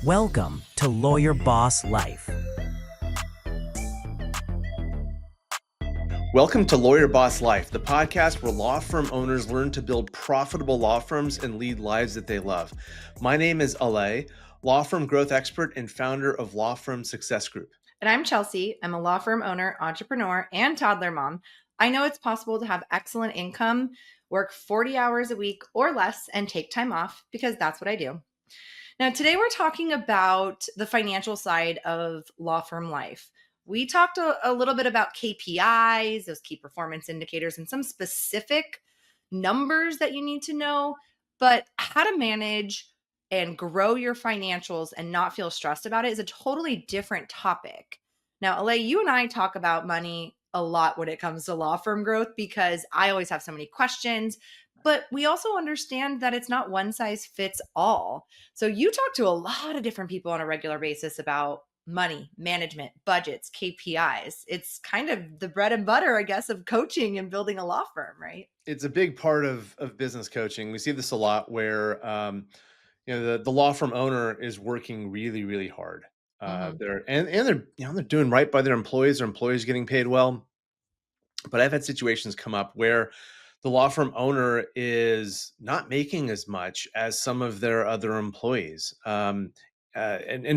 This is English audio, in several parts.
Welcome to Lawyer Boss Life. Welcome to Lawyer Boss Life, the podcast where law firm owners learn to build profitable law firms and lead lives that they love. My name is Alay, law firm growth expert and founder of Law Firm Success Group. And I'm Chelsea. I'm a law firm owner, entrepreneur, and toddler mom. I know it's possible to have excellent income, work 40 hours a week or less, and take time off because that's what I do. Now, today we're talking about the financial side of law firm life. We talked a little bit about KPIs, those key performance indicators, and some specific numbers that you need to know, but how to manage and grow your financials and not feel stressed about it is a totally different topic. Now, Alay, you and I talk about money a lot when it comes to law firm growth because I always have so many questions, but we also understand that it's not one size fits all. So you talk to a lot of different people on a regular basis about money, management, budgets, KPIs. It's kind of the bread and butter, I guess, of coaching and building a law firm, right? It's a big part of business coaching. We see this a lot where the law firm owner is working really, really hard. Mhm. They're doing right by their employees. Their employees getting paid well. But I've had situations come up where the law firm owner is not making as much as some of their other employees, and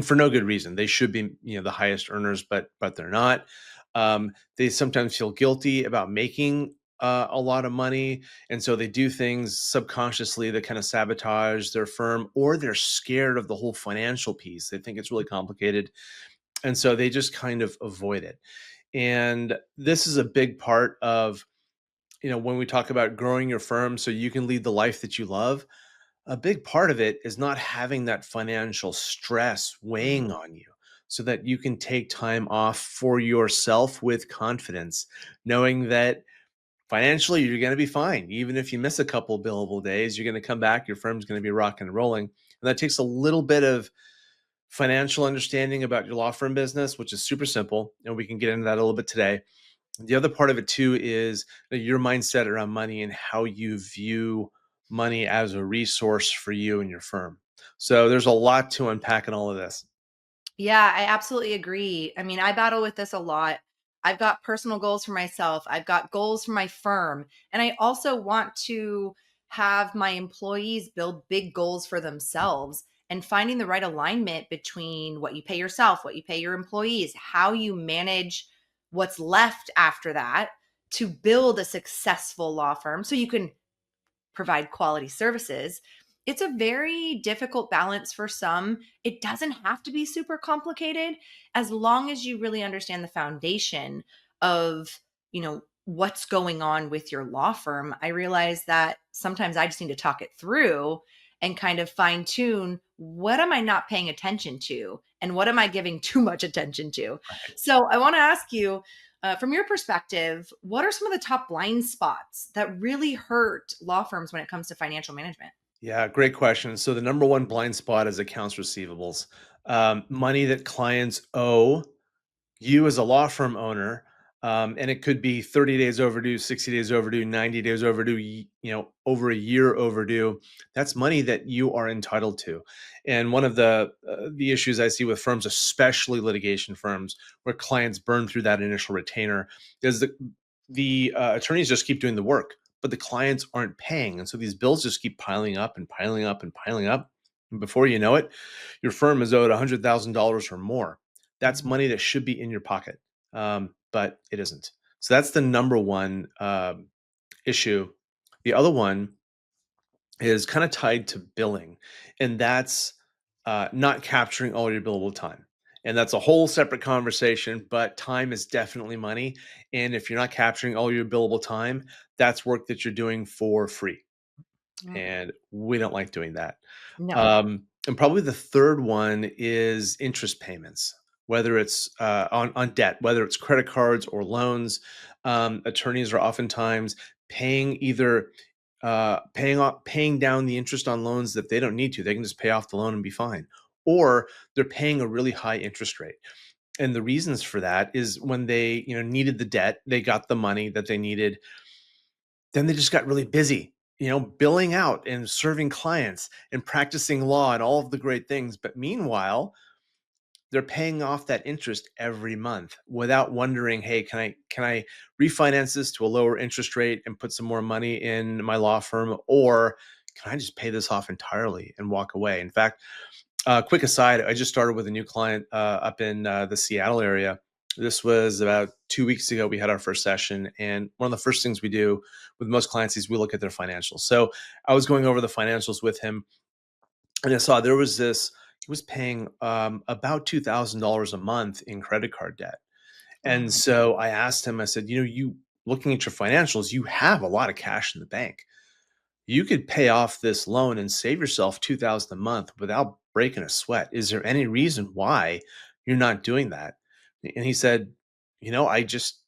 for no good reason. They should be, the highest earners, but they're not. They sometimes feel guilty about making a lot of money, and so they do things subconsciously that kind of sabotage their firm, or they're scared of the whole financial piece. They think it's really complicated, and so they just kind of avoid it. And this is a big part of, when we talk about growing your firm so you can lead the life that you love. A big part of it is not having that financial stress weighing on you, so that you can take time off for yourself with confidence, knowing that financially you're going to be fine. Even if you miss a couple billable days, you're going to come back, your firm's going to be rocking and rolling. And that takes a little bit of financial understanding about your law firm business, which is super simple. And we can get into that a little bit today. The other part of it too is your mindset around money and how you view money as a resource for you and your firm. So there's a lot to unpack in all of this. Yeah, I absolutely agree. I mean, I battle with this a lot. I've got personal goals for myself. I've got goals for my firm. And I also want to have my employees build big goals for themselves and finding the right alignment between what you pay yourself, what you pay your employees, how you manage what's left after that to build a successful law firm so you can provide quality services. It's a very difficult balance for some. It doesn't have to be super complicated as long as you really understand the foundation of, what's going on with your law firm. I realize that sometimes I just need to talk it through and kind of fine tune what am I not paying attention to and what am I giving too much attention to. So I want to ask you, from your perspective, what are some of the top blind spots that really hurt law firms when it comes to financial management? Yeah, great question. So the number one blind spot is accounts receivables, money that clients owe you as a law firm owner. And it could be 30 days overdue, 60 days overdue, 90 days overdue, over a year overdue. That's money that you are entitled to. And one of the issues I see with firms, especially litigation firms, where clients burn through that initial retainer, is the attorneys just keep doing the work, but the clients aren't paying. And so these bills just keep piling up and piling up and piling up. And before you know it, your firm is owed $100,000 or more. That's Mhm. money that should be in your pocket, but it isn't. So that's the number one issue. The other one is kind of tied to billing, and that's not capturing all your billable time. And that's a whole separate conversation, but time is definitely money. And if you're not capturing all your billable time, that's work that you're doing for free. Mm. And we don't like doing that. No. And probably the third one is interest payments, whether it's on debt, whether it's credit cards or loans. Attorneys are oftentimes paying down the interest on loans that they don't need to. They can just pay off the loan and be fine. Or they're paying a really high interest rate. And the reasons for that is when they, needed the debt, they got the money that they needed. Then they just got really busy billing out and serving clients and practicing law and all of the great things. But meanwhile, they're paying off that interest every month without wondering, hey, can I refinance this to a lower interest rate and put some more money in my law firm, or can I just pay this off entirely and walk away? In fact, quick aside, I just started with a new client up in the Seattle area. This was about 2 weeks ago. We had our first session, and one of the first things we do with most clients is we look at their financials. So I was going over the financials with him, and I saw there was this. He was paying about $2,000 a month in credit card debt, Oh and my. so I asked him. I said, you looking at your financials, you have a lot of cash in the bank. You could pay off this loan and save yourself 2,000 a month without breaking a sweat. Is there any reason why you're not doing that? And he said, I just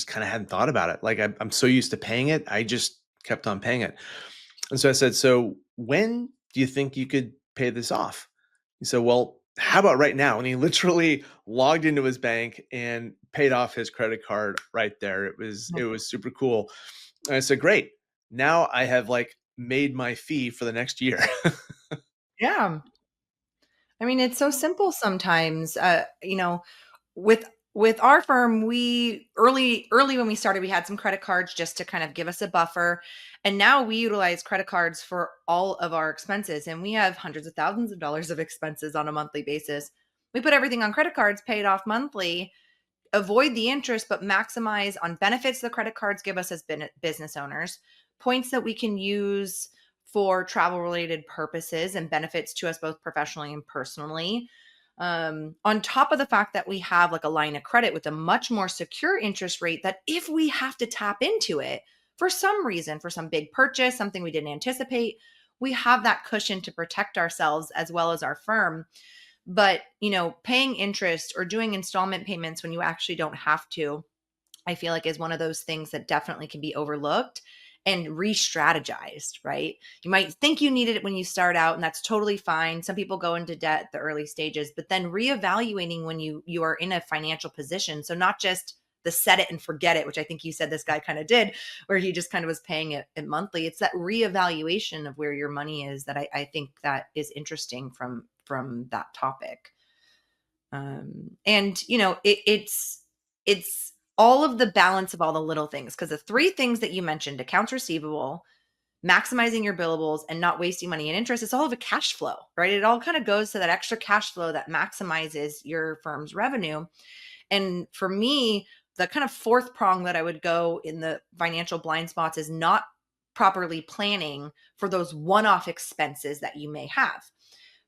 kind of hadn't thought about it. Like I'm so used to paying it, I just kept on paying it. And so I said, so when do you think you could pay this off? He said, well, how about right now? And he literally logged into his bank and paid off his credit card right there. It was Oh, it was super cool. And I said, great. Now I have like made my fee for the next year. yeah. I mean, it's so simple sometimes. With with our firm, we early when we started, we had some credit cards just to kind of give us a buffer. And now we utilize credit cards for all of our expenses. And we have hundreds of thousands of dollars of expenses on a monthly basis. We put everything on credit cards, paid off monthly, avoid the interest, but maximize on benefits the credit cards give us as business owners, points that we can use for travel related purposes and benefits to us both professionally and personally. On top of the fact that we have like a line of credit with a much more secure interest rate, that if we have to tap into it for some reason, for some big purchase, something we didn't anticipate, we have that cushion to protect ourselves as well as our firm. But, paying interest or doing installment payments when you actually don't have to, I feel like is one of those things that definitely can be overlooked and re-strategized, right? You might think you needed it when you start out, and that's totally fine. Some people go into debt at the early stages, but then reevaluating when you are in a financial position. So not just the set it and forget it, which I think you said this guy kind of did, where he just kind of was paying it monthly. It's that reevaluation of where your money is that I think that is interesting from that topic. And it's all of the balance of all the little things, because the three things that you mentioned, accounts receivable, maximizing your billables, and not wasting money in interest, it's all of a cash flow, right? It all kind of goes to that extra cash flow that maximizes your firm's revenue. And for me, the kind of fourth prong that I would go in the financial blind spots is not properly planning for those one-off expenses that you may have.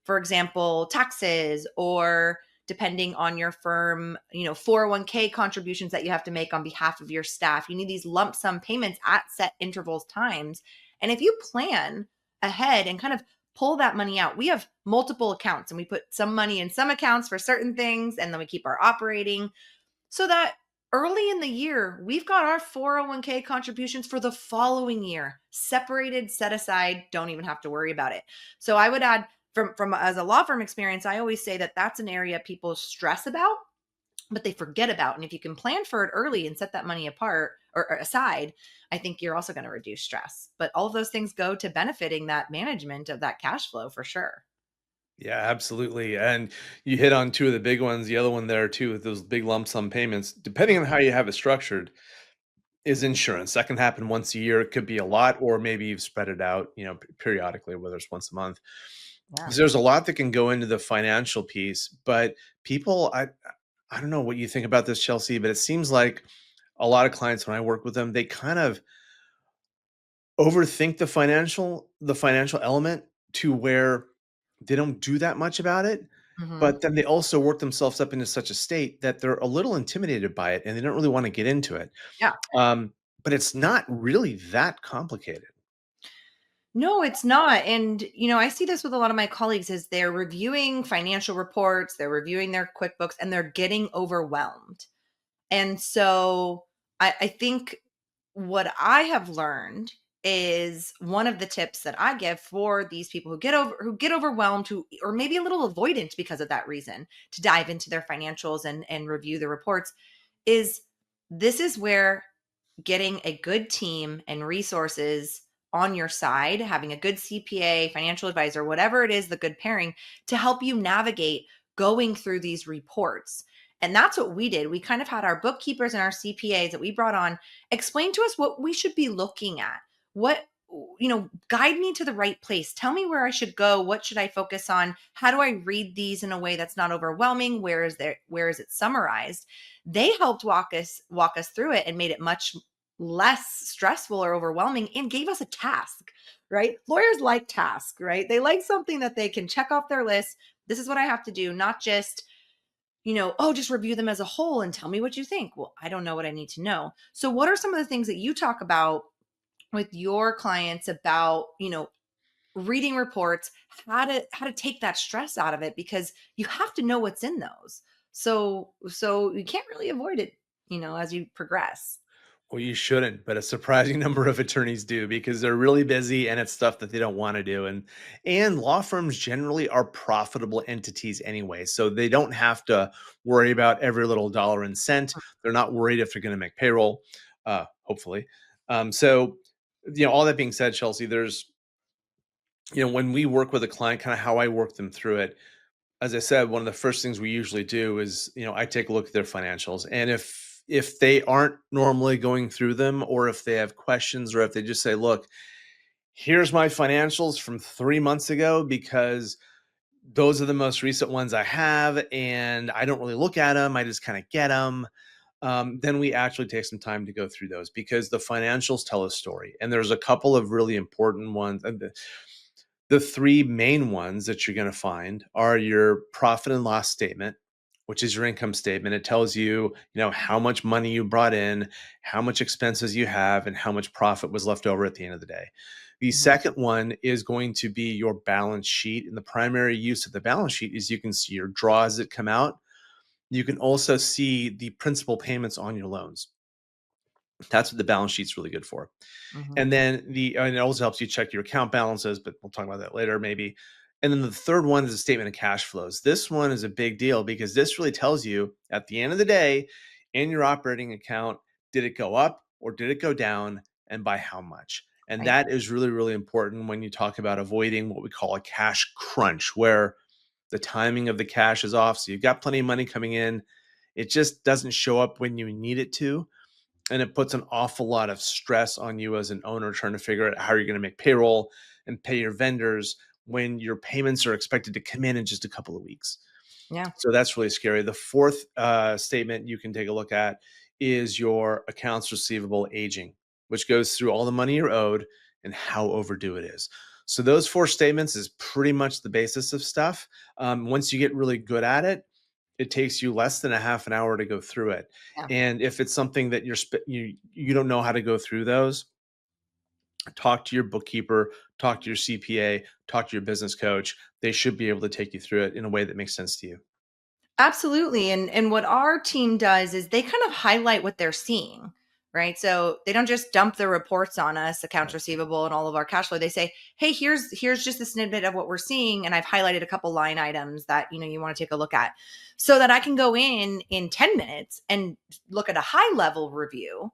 For example, taxes, or depending on your firm, 401k contributions that you have to make on behalf of your staff. You need these lump sum payments at set intervals times. And if you plan ahead and kind of pull that money out, we have multiple accounts and we put some money in some accounts for certain things, and then we keep our operating, so that early in the year, we've got our 401k contributions for the following year separated, set aside, don't even have to worry about it. So I would add, from as a law firm experience, I always say that that's an area people stress about, but they forget about. And if you can plan for it early and set that money apart or aside, I think you're also going to reduce stress. But all of those things go to benefiting that management of that cash flow for sure. Yeah, absolutely. And you hit on two of the big ones. The other one there too, with those big lump sum payments, depending on how you have it structured, is insurance. That can happen once a year. It could be a lot, or maybe you've spread it out, periodically, whether it's once a month. Yeah. So there's a lot that can go into the financial piece, but people, I don't know what you think about this, Chelsea, but it seems like a lot of clients, when I work with them, they kind of overthink the financial element to where they don't do that much about it. Hmm. But then they also work themselves up into such a state that they're a little intimidated by it and they don't really want to get into it. Yeah. But it's not really that complicated. No, it's not. And, I see this with a lot of my colleagues is they're reviewing financial reports, they're reviewing their QuickBooks, and they're getting overwhelmed. And so I think what I have learned is one of the tips that I give for these people who get overwhelmed, who or maybe a little avoidant because of that reason, to dive into their financials and review the reports, is this is where getting a good team and resources on your side, having a good CPA, financial advisor, whatever it is, the good pairing to help you navigate going through these reports. And that's what we did. We kind of had our bookkeepers and our CPAs that we brought on explain to us what we should be looking at. What, guide me to the right place. Tell me where I should go. What should I focus on? How do I read these in a way that's not overwhelming? Where is it summarized? They helped walk us through it and made it much less stressful or overwhelming and gave us a task, right? Lawyers like tasks, right? They like something that they can check off their list. This is what I have to do, not just oh, just review them as a whole and tell me what you think. Well, I don't know what I need to know. So, what are some of the things that you talk about with your clients about, reading reports, how to take that stress out of it because you have to know what's in those. So you can't really avoid it, as you progress. Well, you shouldn't, but a surprising number of attorneys do because they're really busy and it's stuff that they don't want to do. And law firms generally are profitable entities anyway, so they don't have to worry about every little dollar and cent. They're not worried if they're going to make payroll, hopefully. So, all that being said, Chelsea, there's when we work with a client, kind of how I work them through it. As I said, one of the first things we usually do is, I take a look at their financials. And if they aren't normally going through them, or if they have questions, or if they just say, look, here's my financials from 3 months ago, because those are the most recent ones I have, and I don't really look at them, I just kind of get them. Then we actually take some time to go through those because the financials tell a story. And there's a couple of really important ones. The three main ones that you're going to find are your profit and loss statement, which is your income statement. It tells you, how much money you brought in, how much expenses you have, and how much profit was left over at the end of the day. The Mhm. second one is going to be your balance sheet. And the primary use of the balance sheet is you can see your draws that come out. You can also see the principal payments on your loans. That's what the balance sheet's really good for. Mhm. And then and it also helps you check your account balances, but we'll talk about that later maybe. And then the third one is a statement of cash flows. This one is a big deal because this really tells you at the end of the day in your operating account, did it go up or did it go down, and by how much? And Right. that is really, really important when you talk about avoiding what we call a cash crunch, where the timing of the cash is off. So you've got plenty of money coming in. It just doesn't show up when you need it to, and it puts an awful lot of stress on you as an owner trying to figure out how you're going to make payroll and pay your vendors when your payments are expected to come in just a couple of weeks. Yeah. So that's really scary. The fourth statement you can take a look at is your accounts receivable aging, which goes through all the money you're owed and how overdue it is. So those four statements is pretty much the basis of stuff. Once you get really good at it, it takes you less than a half an hour to go through it. Yeah. And if it's something that you don't know how to go through those, talk to your bookkeeper, talk to your CPA, talk to your business coach. They should be able to take you through it in a way that makes sense to you. Absolutely. And what our team does is they kind of highlight what they're seeing, right? So they don't just dump the reports on us, accounts Right. receivable and all of our cash flow. They say, "Hey, here's just a snippet of what we're seeing, and I've highlighted a couple line items that, you want to take a look at." So that I can go in 10 minutes and look at a high level review,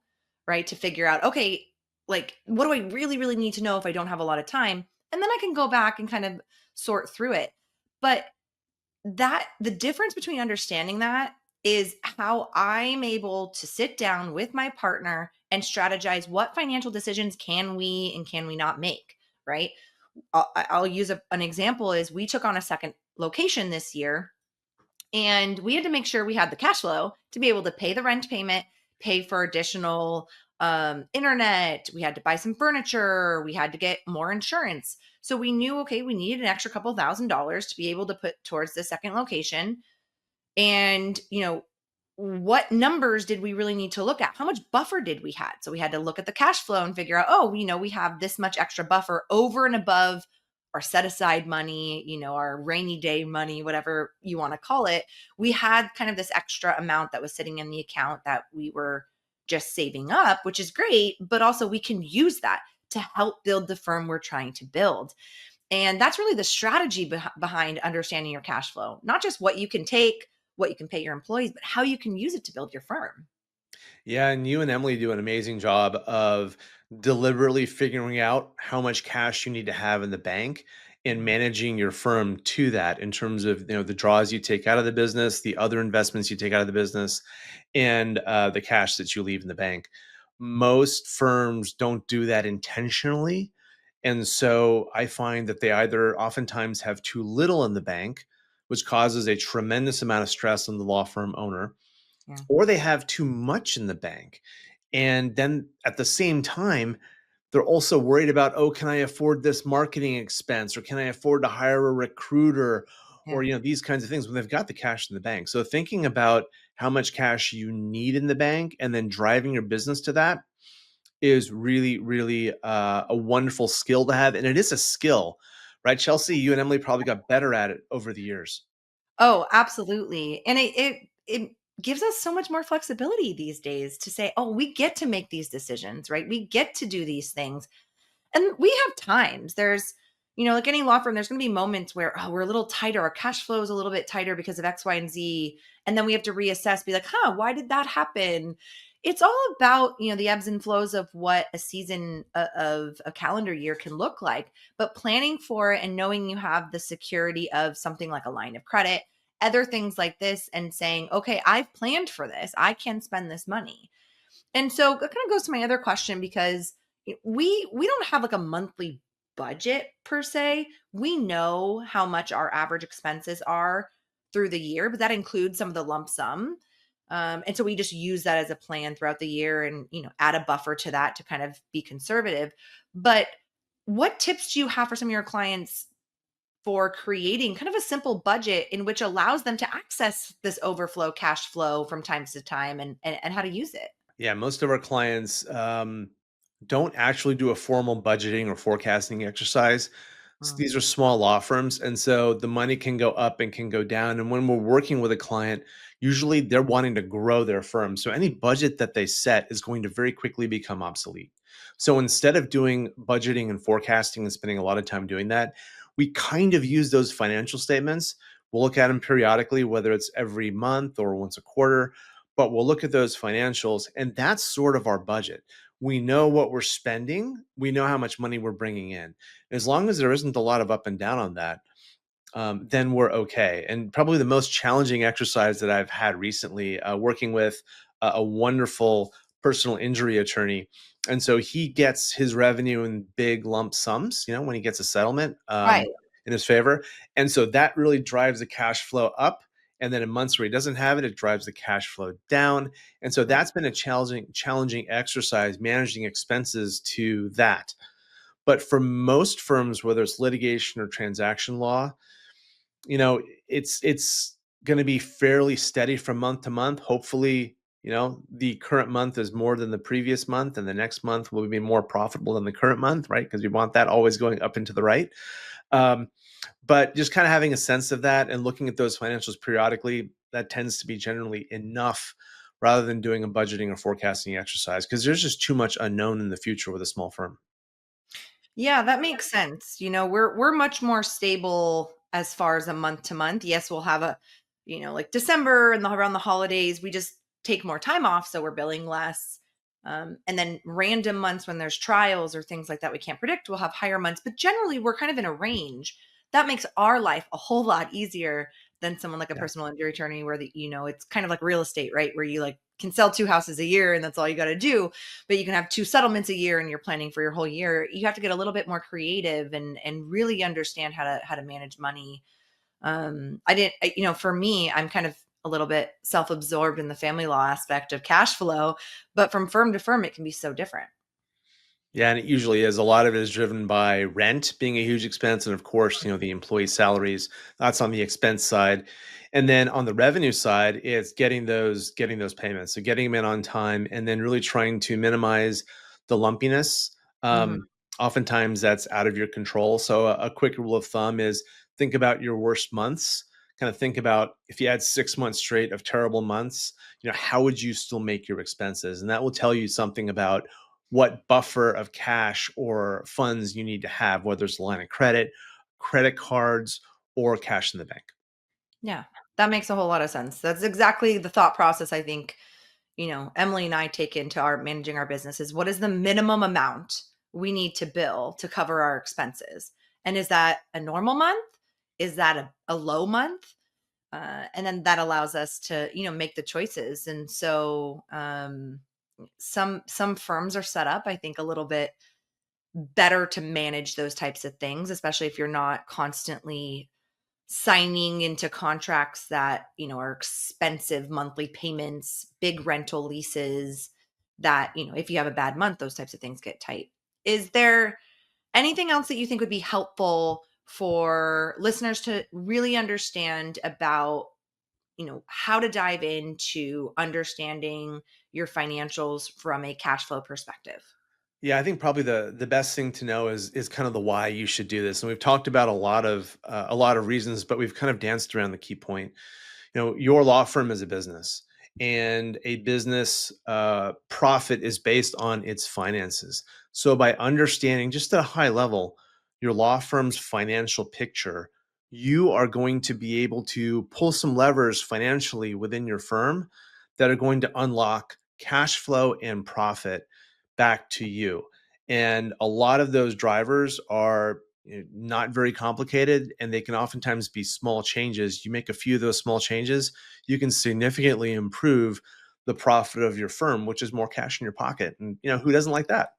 right? To figure out, okay, like what do I really really need to know if I don't have a lot of time? And then I can go back and kind of sort through it. But that the difference between understanding that is how I'm able to sit down with my partner and strategize what financial decisions can we and can we not make, right? I'll use an example is we took on a second location this year and we had to make sure we had the cash flow to be able to pay the rent payment, pay for additional internet. We had to buy some furniture. We had to get more insurance. So we knew, okay, we needed an extra couple $1,000s to be able to put towards the second location. And, what numbers did we really need to look at? How much buffer did we had? So we had to look at the cash flow and figure out, oh, we have this much extra buffer over and above our set aside money, our rainy day money, whatever you want to call it. We had kind of this extra amount that was sitting in the account that we were just saving up, which is great, but also we can use that to help build the firm we're trying to build. And that's really the strategy behind understanding your cash flow, not just what you can take, what you can pay your employees, but how you can use it to build your firm. Yeah, and you and Emily do an amazing job of deliberately figuring out how much cash you need to have in the bank and Mhm. managing your firm to that in terms of the draws you take out of the business, the other investments you take out of the business, and the cash that you leave in the bank. Most firms don't do that intentionally, and so I find that they either oftentimes have too little in the bank, which causes a tremendous amount of stress on the law firm owner, Yeah. or they have too much in the bank. And then at the same time, they're also worried about, oh, can I afford this marketing expense, or can I afford to hire a recruiter, or Yeah. these kinds of things when they've got the cash in the bank. So thinking about how much cash you need in the bank and then driving your business to that is really, really a wonderful skill to have, and it is a skill, right? Chelsea, you and Emily probably got better at it over the years. Oh, absolutely. And it gives us so much more flexibility these days to say, "Oh, we get to make these decisions, right? We get to do these things." And we have times. There's, like any law firm, there's going to be moments where, oh, we're a little tighter. Our cash flow is a little bit tighter because of X, Y, and Z. And then we have to reassess, be like, why did that happen? It's all about, the ebbs and flows of what a season of a calendar year can look like. But planning for it and knowing you have the security of something like a line of credit, other things like this, and saying, okay, I've planned for this. I can spend this money. And so it kind of goes to my other question, because we don't have like a monthly budget per se. We know how much our average expenses are through the year, but that includes some of the lump sum. And so we just use that as a plan throughout the year, and add a buffer to that to kind of be conservative. But what tips do you have for some of your clients for creating kind of a simple budget in which allows them to access this overflow cash flow from time to time, and how to use it? Yeah, most of our clients don't actually do a formal budgeting or forecasting exercise. Mm. These are small law firms, and so the money can go up and can go down. And when we're working with a client, usually they're wanting to grow their firm. So any budget that they set is going to very quickly become obsolete. So instead of doing budgeting and forecasting and spending a lot of time doing that, we kind of use those financial statements. We'll look at them periodically, whether it's every month or once a quarter, but we'll look at those financials, and that's sort of our budget. We know what we're spending, we know how much money we're bringing in. As long as there isn't a lot of up and down on that, then we're okay. And probably the most challenging exercise that I've had recently, working with a wonderful personal injury attorney. And so he gets his revenue in big lump sums, when he gets a settlement Right. in his favor. And so that really drives the cash flow up. And then in months where he doesn't have it, it drives the cash flow down. And so that's been a challenging exercise managing expenses to that. But for most firms, whether it's litigation or transaction law, you know, it's going to be fairly steady from month to month. Hopefully, the current month is more than the previous month, and the next month will be more profitable than the current month, right? Because we want that always going up and to the right. Um, but just kind of having a sense of that and looking at those financials periodically, that tends to be generally enough rather than doing a budgeting or forecasting exercise because there's just too much unknown in the future with a small firm. Yeah, that makes sense. We're much more stable as far as a month to month. Yes, we'll have a, like December and around the holidays, we just take more time off, so we're billing less. And then random months when there's trials or things like that we can't predict, we'll have higher months. But generally, we're kind of in a range. That makes our life a whole lot easier than someone like a Yeah. personal injury attorney, where it's kind of like real estate, right? Where you like can sell two houses a year and that's all you got to do, but you can have two settlements a year and you're planning for your whole year. You have to get a little bit more creative and really understand how to manage money. I didn't, for me, I'm kind of a little bit self-absorbed in the family law aspect of cash flow, but from firm to firm, it can be so different. Yeah, and it usually is. A lot of it is driven by rent being a huge expense, and of course, the employee salaries. That's on the expense side, and then on the revenue side, it's getting those payments. So getting them in on time, and then really trying to minimize the lumpiness. Hmm. Oftentimes, that's out of your control. So a quick rule of thumb is think about your worst months. Kind of think about if you had 6 months straight of terrible months. How would you still make your expenses? And that will tell you something about what buffer of cash or funds you need to have, whether it's a line of credit, credit cards, or cash in the bank. Yeah, that makes a whole lot of sense. That's exactly the thought process I think Emily and I take into our managing our businesses. What is the minimum amount we need to bill to cover our expenses? And is that a normal month? Is that a low month? And then that allows us to, make the choices. And so some firms are set up, I think, a little bit better to manage those types of things, especially if you're not constantly signing into contracts that, are expensive monthly payments, big rental leases that, if you have a bad month, those types of things get tight. Is there anything else that you think would be helpful for listeners to really understand about, how to dive into understanding your financials from a cash flow perspective? Yeah, I think probably the best thing to know is kind of the why you should do this. And we've talked about a lot of reasons, but we've kind of danced around the key point. Your law firm is a business, and a business profit is based on its finances. So by understanding just at a high level your law firm's financial picture, you are going to be able to pull some levers financially within your firm that are going to unlock cash flow and profit back to you. And a lot of those drivers are not very complicated, and they can oftentimes be small changes. You make a few of those small changes, you can significantly improve the profit of your firm, which is more cash in your pocket. And who doesn't like that?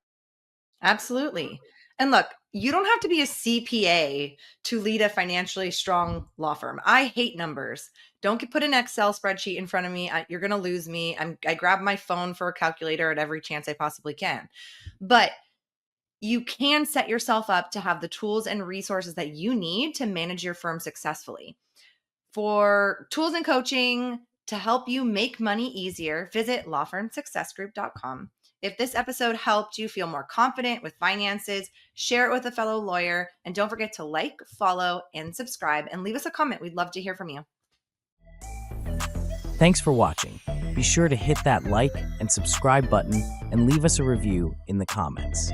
Absolutely. And look, you don't have to be a CPA to lead a financially strong law firm. I hate numbers. Don't put an Excel spreadsheet in front of me. You're going to lose me. I grab my phone for a calculator at every chance I possibly can. But you can set yourself up to have the tools and resources that you need to manage your firm successfully. For tools and coaching to help you make money easier, visit lawfirmsuccessgroup.com. If this episode helped you feel more confident with finances, share it with a fellow lawyer. And don't forget to like, follow, and subscribe, and leave us a comment. We'd love to hear from you. Thanks for watching. Be sure to hit that like and subscribe button and leave us a review in the comments.